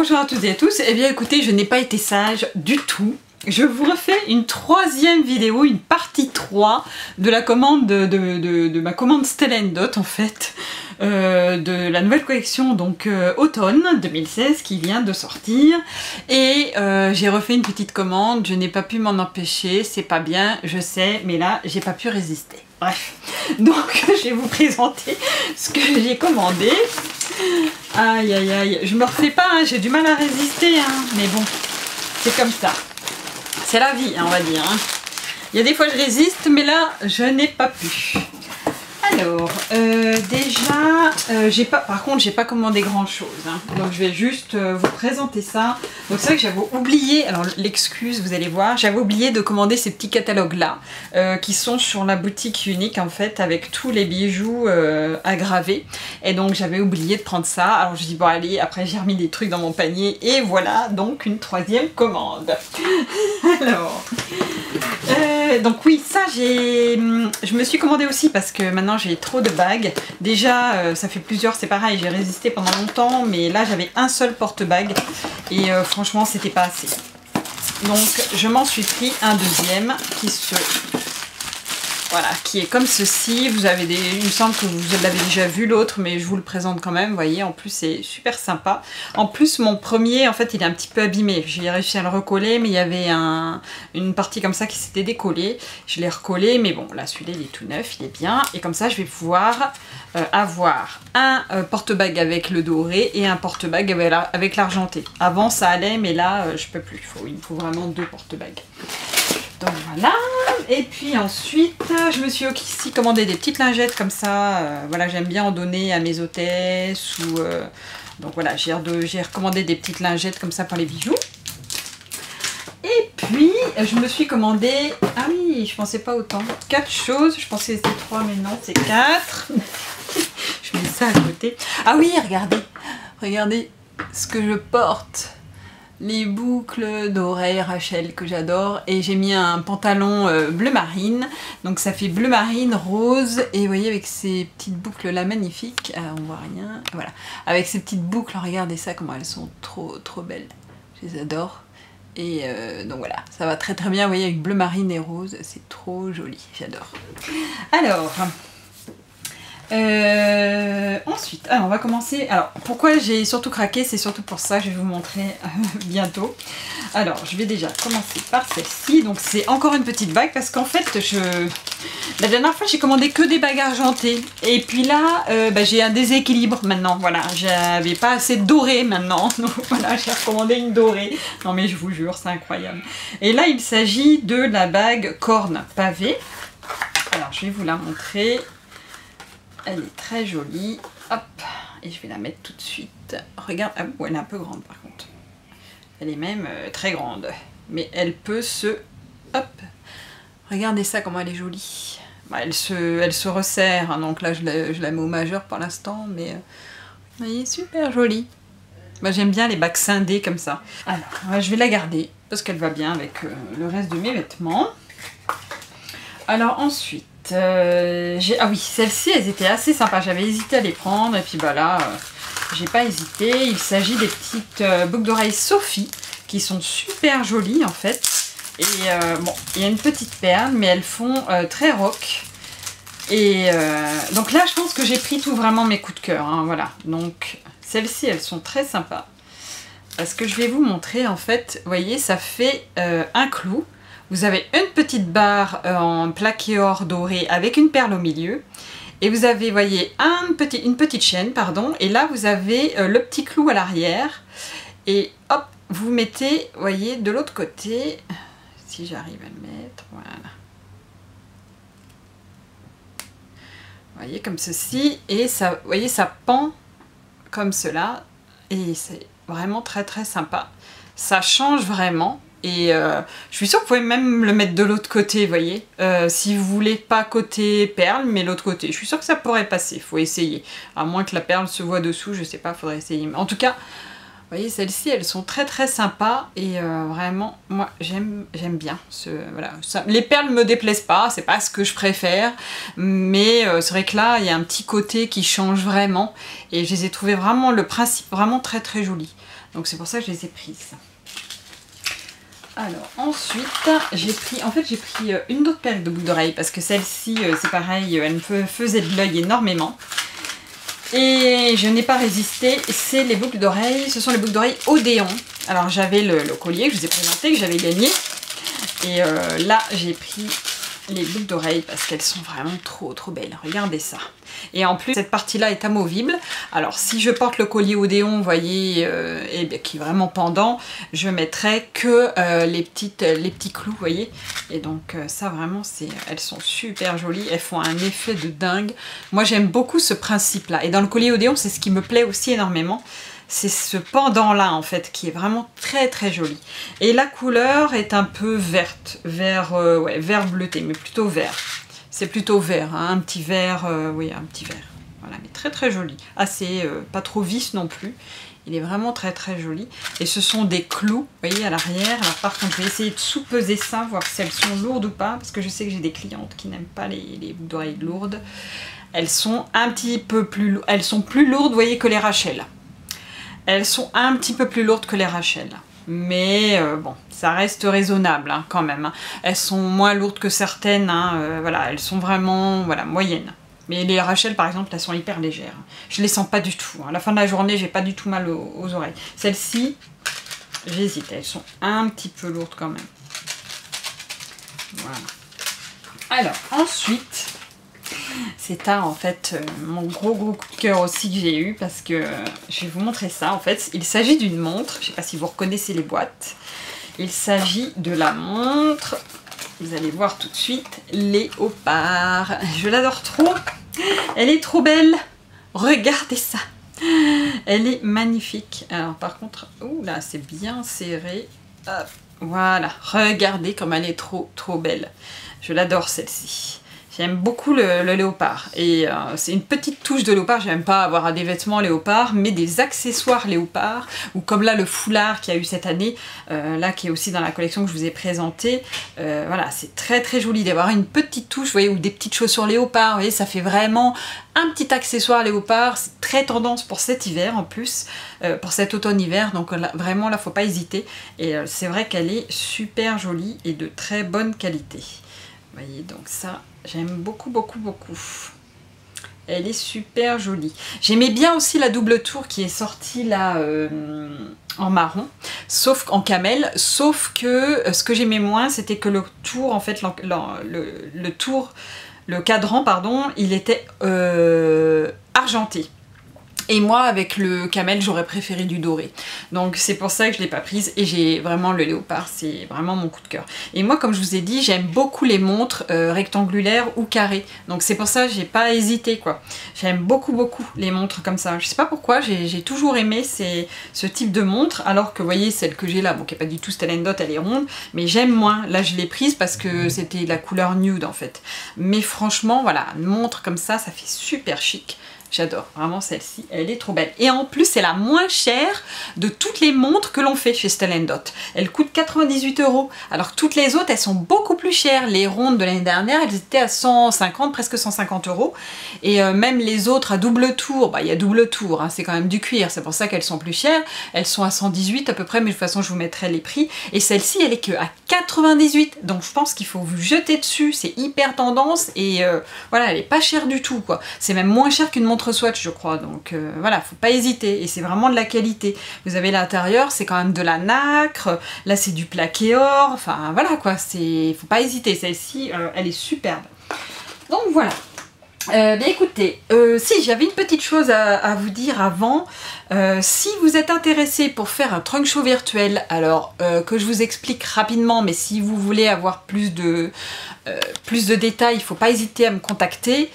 Bonjour à toutes et à tous. Eh bien écoutez, je n'ai pas été sage du tout. Je vous refais une troisième vidéo, une partie 3 de la commande de ma commande Stella & Dot en fait, de la nouvelle collection donc automne 2016 qui vient de sortir. Et j'ai refait une petite commande, je n'ai pas pu m'en empêcher, c'est pas bien, je sais, mais là j'ai pas pu résister. Bref, donc je vais vous présenter ce que j'ai commandé. Aïe aïe aïe, je me refais pas, hein, j'ai du mal à résister, hein, mais bon, c'est comme ça. C'est la vie, hein, on va dire. Hein. Il y a des fois je résiste, mais là je n'ai pas pu. Alors, déjà, par contre, j'ai pas commandé grand chose. Hein. Donc je vais juste vous présenter ça. Donc c'est vrai que j'avais oublié, alors l'excuse, vous allez voir, j'avais oublié de commander ces petits catalogues là, qui sont sur la boutique unique en fait, avec tous les bijoux aggravés. Et donc j'avais oublié de prendre ça. Alors je dis bon allez, après j'ai remis des trucs dans mon panier et voilà donc une troisième commande. Alors, donc oui, ça je me suis commandé aussi parce que maintenant j'ai trop de bagues. Déjà ça fait plusieurs, c'est pareil, j'ai résisté pendant longtemps, mais là j'avais un seul porte-bague et franchement c'était pas assez. Donc je m'en suis pris un deuxième qui est comme ceci. Vous avez il me semble que vous l'avez déjà vu l'autre, mais je vous le présente quand même. Vous voyez, en plus c'est super sympa. En plus mon premier, en fait, il est un petit peu abîmé. J'ai réussi à le recoller, mais il y avait une partie comme ça qui s'était décollée. Je l'ai recollé, mais bon, là celui-là il est tout neuf, il est bien. Et comme ça, je vais pouvoir avoir un porte-bague avec le doré et un porte-bague avec l'argenté. Avant ça allait, mais là je peux plus. Il me faut vraiment deux porte-bagues. Donc voilà, et puis ensuite je me suis aussi commandé des petites lingettes comme ça, voilà, j'aime bien en donner à mes hôtesses ou donc voilà, j'ai recommandé des petites lingettes comme ça pour les bijoux. Et puis je me suis commandé, ah oui, je pensais pas autant, 4 choses, je pensais que c'était 3 mais non c'est 4. Je mets ça à côté. Ah oui, regardez ce que je porte. Les boucles d'oreilles Rachel que j'adore, et j'ai mis un pantalon bleu marine, donc ça fait bleu marine rose, et vous voyez avec ces petites boucles là magnifiques, on voit rien, voilà, avec ces petites boucles, regardez ça comment elles sont trop belles, je les adore. Et donc voilà, ça va très bien, vous voyez, avec bleu marine et rose, c'est trop joli, j'adore. Alors ensuite, on va commencer. Alors, pourquoi j'ai surtout craqué, c'est surtout pour ça, je vais vous montrer bientôt. Alors, je vais déjà commencer par celle-ci. Donc, c'est encore une petite bague parce qu'en fait, la dernière fois, j'ai commandé que des bagues argentées. Et puis là, j'ai un déséquilibre maintenant. Voilà, j'avais pas assez de doré maintenant. Donc voilà, j'ai recommandé une dorée. Non, mais je vous jure, c'est incroyable. Et là, il s'agit de la bague corne pavée. Alors, je vais vous la montrer. Elle est très jolie, hop, et je vais la mettre tout de suite. Regarde, ah, bon, elle est un peu grande par contre. Elle est même très grande, mais elle peut se, hop, regardez ça comment elle est jolie. Bah, elle se resserre, hein, donc là je la mets au majeur pour l'instant, mais vous voyez, super jolie. Bah, j'aime bien les bagues scindées comme ça. Alors, je vais la garder parce qu'elle va bien avec le reste de mes vêtements. Alors ensuite, ah oui, celles-ci elles étaient assez sympas, j'avais hésité à les prendre et puis bah là j'ai pas hésité. Il s'agit des petites boucles d'oreilles Sophie qui sont super jolies en fait, et bon, il y a une petite perle mais elles font très rock, et donc là je pense que j'ai pris tout vraiment mes coups de cœur, hein, voilà. Donc celles-ci elles sont très sympas parce que je vais vous montrer en fait, vous voyez, ça fait un clou. Vous avez une petite barre en plaqué or doré avec une perle au milieu. Et vous avez, vous voyez, une petite chaîne, pardon. Et là, vous avez le petit clou à l'arrière. Et hop, vous mettez, vous voyez, de l'autre côté. Si j'arrive à le mettre, voilà. Vous voyez, comme ceci. Et ça, vous voyez, ça pend comme cela. Et c'est vraiment très sympa. Ça change vraiment. Et je suis sûre que vous pouvez même le mettre de l'autre côté, vous voyez. Si vous voulez pas côté perle, mais l'autre côté. Je suis sûre que ça pourrait passer, il faut essayer. À moins que la perle se voit dessous, je sais pas, faudrait essayer. Mais en tout cas, vous voyez, celles-ci, elles sont très sympas. Et vraiment, moi, j'aime bien. Voilà, les perles me déplaisent pas, c'est pas ce que je préfère. Mais c'est vrai que là, il y a un petit côté qui change vraiment. Et je les ai trouvées vraiment, le principe, vraiment très joli. Donc c'est pour ça que je les ai prises. Alors ensuite, j'ai pris une autre paire de boucles d'oreilles parce que celle-ci, c'est pareil, elle me faisait de l'œil énormément. Et je n'ai pas résisté, c'est les boucles d'oreilles, ce sont les boucles d'oreilles Odéon. Alors j'avais le collier que je vous ai présenté, que j'avais gagné. Et là, j'ai pris les boucles d'oreilles parce qu'elles sont vraiment trop belles. Regardez ça. Et en plus, cette partie-là est amovible. Alors, si je porte le collier Odéon, vous voyez, et bien, qui est vraiment pendant, je mettrai que les petits clous, vous voyez. Et donc, ça, vraiment, elles sont super jolies. Elles font un effet de dingue. Moi, j'aime beaucoup ce principe-là. Et dans le collier Odéon, c'est ce qui me plaît aussi énormément. C'est ce pendant-là, en fait, qui est vraiment très joli. Et la couleur est un peu verte, vert bleuté, mais plutôt vert. C'est plutôt vert, hein, un petit vert, oui, un petit vert. Voilà, mais très joli. Assez, pas trop vis non plus. Il est vraiment très joli. Et ce sont des clous, vous voyez, à l'arrière. Alors par contre, je vais essayer de sous-peser ça, voir si elles sont lourdes ou pas, parce que je sais que j'ai des clientes qui n'aiment pas les boucles d'oreilles lourdes. Elles sont un petit peu plus, elles sont plus lourdes, vous voyez, que les Rachel. Elles sont un petit peu plus lourdes que les Rachel. Mais bon, ça reste raisonnable hein, quand même. Hein. Elles sont moins lourdes que certaines, hein, voilà, elles sont vraiment moyennes. Mais les Rachel par exemple, elles sont hyper légères. Je les sens pas du tout. Hein. À la fin de la journée, j'ai pas du tout mal aux oreilles. Celles-ci, j'hésite, elles sont un petit peu lourdes quand même. Voilà. Alors, ensuite, c'est en fait mon gros coup de cœur aussi que j'ai eu parce que je vais vous montrer ça. En fait, il s'agit d'une montre. Je sais pas si vous reconnaissez les boîtes. Il s'agit de la montre. Vous allez voir tout de suite, Léopard. Je l'adore trop. Elle est trop belle. Regardez ça. Elle est magnifique. Alors par contre, ouh là, c'est bien serré. Hop, voilà. Regardez comme elle est trop belle. Je l'adore celle-ci. J'aime beaucoup le léopard et c'est une petite touche de léopard, j'aime pas avoir des vêtements léopard mais des accessoires léopard ou comme là le foulard qu'il y a eu cette année, là qui est aussi dans la collection que je vous ai présentée, voilà c'est très joli d'avoir une petite touche, vous voyez, ou des petites chaussures léopard, vous voyez ça fait vraiment un petit accessoire léopard, c'est très tendance pour cet hiver en plus, pour cet automne-hiver, donc là, vraiment là faut pas hésiter et c'est vrai qu'elle est super jolie et de très bonne qualité. Vous voyez, donc ça, j'aime beaucoup. Elle est super jolie. J'aimais bien aussi la double tour qui est sortie là en marron, sauf en camel, sauf que ce que j'aimais moins, c'était que le tour, en fait, le cadran, pardon, il était argenté. Et moi, avec le camel, j'aurais préféré du doré. Donc c'est pour ça que je ne l'ai pas prise. Et j'ai vraiment le léopard, c'est vraiment mon coup de cœur. Et moi, comme je vous ai dit, j'aime beaucoup les montres rectangulaires ou carrées. Donc c'est pour ça que j'ai pas hésité, quoi. J'aime beaucoup les montres comme ça. Je sais pas pourquoi, j'ai toujours aimé ce type de montre. Alors que, vous voyez, celle que j'ai là, bon, qui n'est pas du tout Stellendot, elle est ronde. Mais j'aime moins. Là, je l'ai prise parce que c'était la couleur nude, en fait. Mais franchement, voilà, une montre comme ça fait super chic. J'adore, vraiment celle-ci, elle est trop belle. Et en plus, c'est la moins chère de toutes les montres que l'on fait chez Stellendot. Elle coûte 98 €, alors que toutes les autres, elles sont beaucoup plus chères. Les rondes de l'année dernière, elles étaient à 150, presque 150 €. Et même les autres à double tour, bah il y a double tour, hein, c'est quand même du cuir, c'est pour ça qu'elles sont plus chères. Elles sont à 118 à peu près, mais de toute façon, je vous mettrai les prix. Et celle-ci, elle est que à 98, donc je pense qu'il faut vous jeter dessus, c'est hyper tendance. Et voilà, elle est pas chère du tout, quoi. C'est même moins cher qu'une montre Swatch, je crois, donc voilà, faut pas hésiter, et c'est vraiment de la qualité. Vous avez l'intérieur, c'est quand même de la nacre, là c'est du plaqué or, enfin voilà quoi, faut pas hésiter, celle-ci, elle est superbe. Donc voilà. Bien écoutez, si j'avais une petite chose à vous dire avant, si vous êtes intéressé pour faire un trunk show virtuel, alors que je vous explique rapidement, mais si vous voulez avoir plus de détails, il ne faut pas hésiter à me contacter.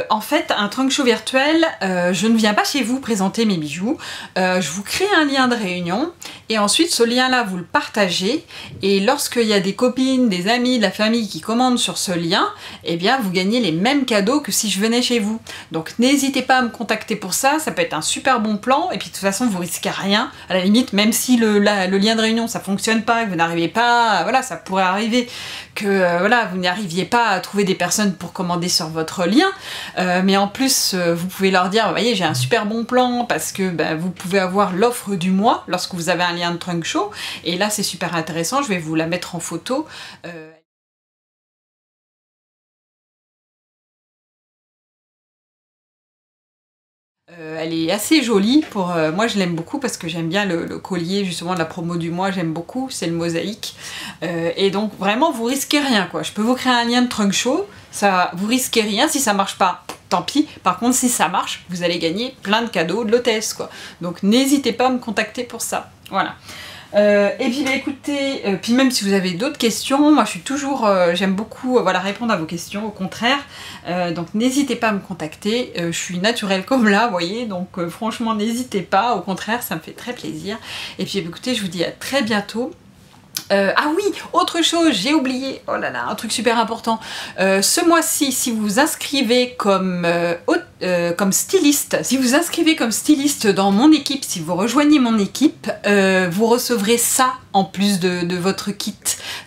En fait, un trunk show virtuel, je ne viens pas chez vous présenter mes bijoux, je vous crée un lien de réunion et ensuite ce lien-là, vous le partagez et lorsqu'il y a des copines, des amis, de la famille qui commandent sur ce lien, eh bien vous gagnez les mêmes cadeaux que que si je venais chez vous. Donc n'hésitez pas à me contacter pour ça, ça peut être un super bon plan, et puis de toute façon vous risquez rien, à la limite, même si le lien de réunion ça fonctionne pas, que vous n'arrivez pas, voilà, ça pourrait arriver que voilà, vous n'arriviez pas à trouver des personnes pour commander sur votre lien, mais en plus vous pouvez leur dire, vous voyez, j'ai un super bon plan, parce que vous pouvez avoir l'offre du mois lorsque vous avez un lien de Trunk Show, et là c'est super intéressant, je vais vous la mettre en photo. Elle est assez jolie, moi je l'aime beaucoup parce que j'aime bien le collier justement de la promo du mois, j'aime beaucoup, c'est le mosaïque. Et donc vraiment vous risquez rien quoi, je peux vous créer un lien de Trunk Show, ça, vous risquez rien, si ça marche pas, tant pis. Par contre si ça marche, vous allez gagner plein de cadeaux de l'hôtesse quoi. Donc n'hésitez pas à me contacter pour ça, voilà. Et puis écoutez, puis même si vous avez d'autres questions, moi je suis toujours, j'aime beaucoup voilà, répondre à vos questions, au contraire, donc n'hésitez pas à me contacter, je suis naturelle comme là, vous voyez, donc franchement n'hésitez pas, au contraire ça me fait très plaisir. Et puis écoutez, je vous dis à très bientôt. Ah oui, autre chose, j'ai oublié, oh là là, un truc super important. Ce mois-ci, si vous vous inscrivez comme styliste, dans mon équipe, si vous rejoignez mon équipe, vous recevrez ça en plus de votre kit.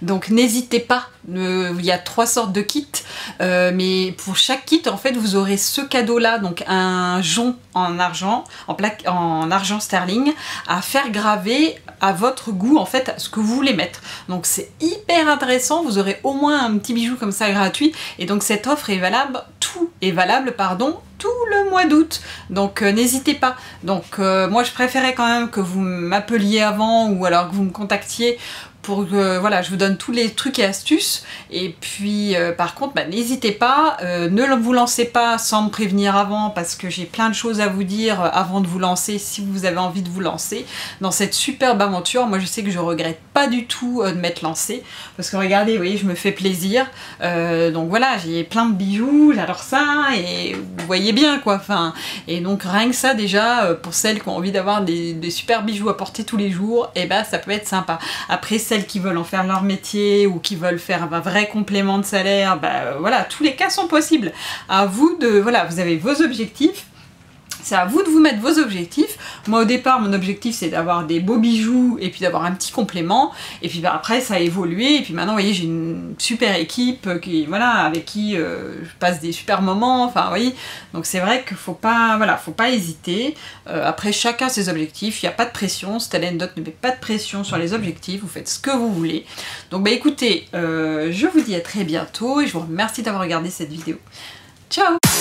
Donc n'hésitez pas, il y a 3 sortes de kits, mais pour chaque kit, en fait, vous aurez ce cadeau-là, donc un jonc en argent, en argent sterling, à faire graver à votre goût, en fait, ce que vous voulez mettre. Donc c'est hyper intéressant, vous aurez au moins un petit bijou comme ça gratuit, et donc cette offre est valable, tout le mois d'août, donc n'hésitez pas. Donc moi je préférais quand même que vous m'appeliez avant, ou alors que vous me contactiez pour que voilà, je vous donne tous les trucs et astuces. Et puis par contre, n'hésitez pas, ne vous lancez pas sans me prévenir avant, parce que j'ai plein de choses à vous dire avant de vous lancer, si vous avez envie de vous lancer dans cette superbe aventure. Moi je sais que je regrette pas du tout de m'être lancée, parce que regardez, vous voyez, je me fais plaisir, donc voilà, j'ai plein de bijoux, j'adore ça, et vous voyez bien quoi, enfin, et donc rien que ça déjà, pour celles qui ont envie d'avoir des super bijoux à porter tous les jours, et ça peut être sympa. Après, celles qui veulent en faire leur métier, ou qui veulent faire un vrai complément de salaire, voilà, tous les cas sont possibles. À vous de, voilà, vous avez vos objectifs, c'est à vous de vous mettre vos objectifs. Moi au départ mon objectif c'est d'avoir des beaux bijoux et puis d'avoir un petit complément, et puis après ça a évolué, et puis maintenant vous voyez j'ai une super équipe qui, voilà, avec qui je passe des super moments, enfin vous voyez, donc c'est vrai qu'il faut pas, voilà, faut pas hésiter. Après chacun ses objectifs, il n'y a pas de pression, Stellendot ne met pas de pression sur les objectifs, vous faites ce que vous voulez. Donc écoutez, je vous dis à très bientôt et je vous remercie d'avoir regardé cette vidéo. Ciao!